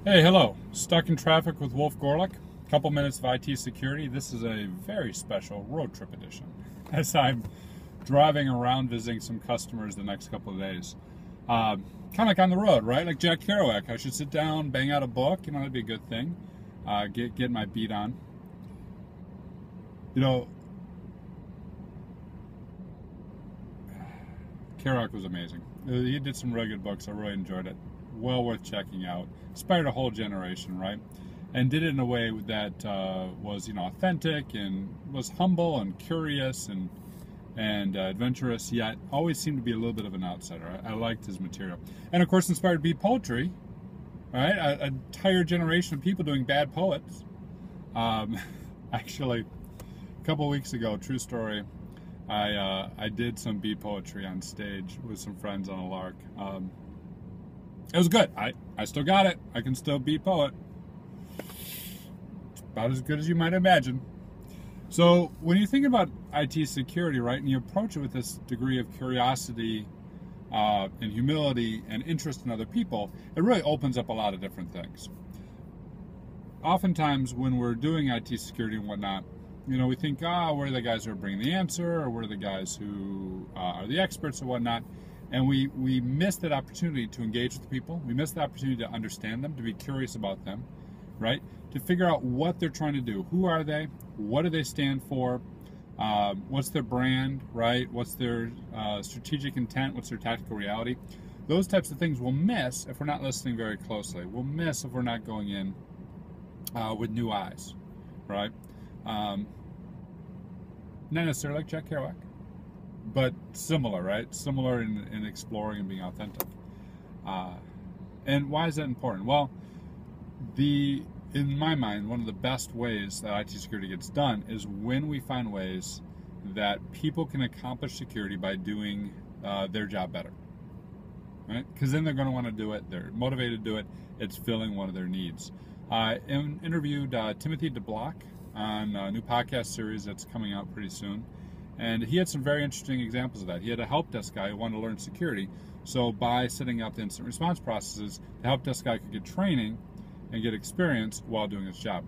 Hey, hello. Stuck in traffic with Wolf Gorlick. Couple minutes of IT security. This is a very special road trip edition as I'm driving around visiting some customers the next couple of days. Kind of like on the road, right? Like Jack Kerouac. I should sit down, bang out a book. That'd be a good thing. Get my beat on. You know, Kerouac was amazing. He did some really good books. I really enjoyed it. Well worth checking out. Inspired a whole generation, right? And did it in a way that was, authentic and was humble and curious and adventurous. Yet always seemed to be a little bit of an outsider. I liked his material, and of course, inspired beat poetry. Right, an entire generation of people doing bad poets. Actually, a couple weeks ago, true story. I did some beat poetry on stage with some friends on a lark. It was good. I still got it. I can still beat poet. It's about as good as you might imagine. So when you think about IT security, right, and you approach it with this degree of curiosity and humility and interest in other people, it really opens up a lot of different things. Oftentimes when we're doing IT security and whatnot, we think, we're the guys who are bringing the answer, or we're the guys who are the experts or whatnot. And we miss that opportunity to engage with people. We miss the opportunity to understand them, to be curious about them, right? To figure out what they're trying to do. Who are they? What do they stand for? What's their brand, right? What's their strategic intent? What's their tactical reality? Those types of things we'll miss if we're not listening very closely. We'll miss if we're not going in with new eyes, right? Not necessarily like Jack Kerouac, but similar, right? Similar in exploring and being authentic. And why is that important? Well, in my mind, one of the best ways that IT security gets done is when we find ways that people can accomplish security by doing their job better, right? Because then they're going to want to do it. They're motivated to do it. It's filling one of their needs. I interviewed Timothy DeBlock on a new podcast series that's coming out pretty soon. And he had some very interesting examples of that. He had a help desk guy who wanted to learn security. So by setting up the incident response processes, the help desk guy could get training and get experience while doing his job.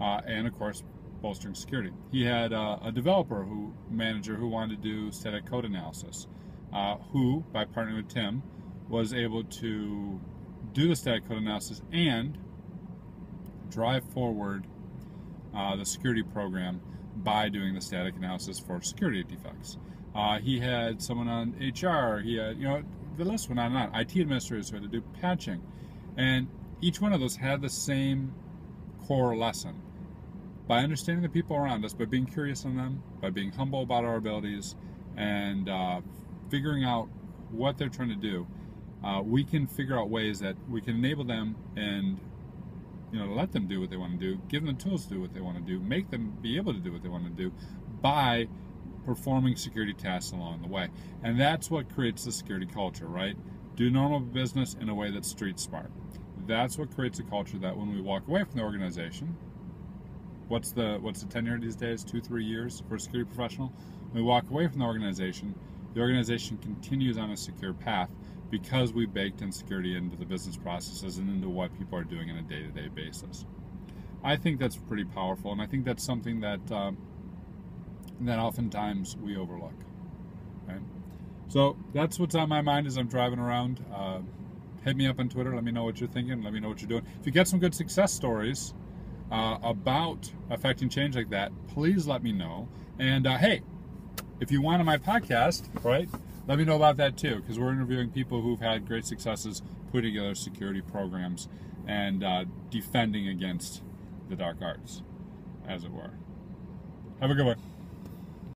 And of course, bolstering security. He had a developer manager who wanted to do static code analysis, who, by partnering with Tim, was able to do the static code analysis and drive forward the security program by doing the static analysis for security defects. He had someone on HR, he had, the list went on and on. IT administrators who had to do patching. And each one of those had the same core lesson. By understanding the people around us, by being curious on them, by being humble about our abilities, and figuring out what they're trying to do, we can figure out ways that we can enable them and let them do what they want to do, give them the tools to do what they want to do, make them be able to do what they want to do by performing security tasks along the way. And that's what creates the security culture, right? Do normal business in a way that's street smart. That's what creates a culture that when we walk away from the organization, what's the tenure these days? 2-3 years for a security professional? When we walk away from the organization continues on a secure path, because we baked in security into the business processes and into what people are doing on a day-to-day basis. I think that's pretty powerful, and I think that's something that oftentimes we overlook. Right? So that's what's on my mind as I'm driving around. Hit me up on Twitter. Let me know what you're thinking. Let me know what you're doing. If you get some good success stories about affecting change like that, please let me know. And hey, if you want on my podcast, right? Let me know about that too, because we're interviewing people who've had great successes putting together security programs and defending against the dark arts, as it were. Have a good one.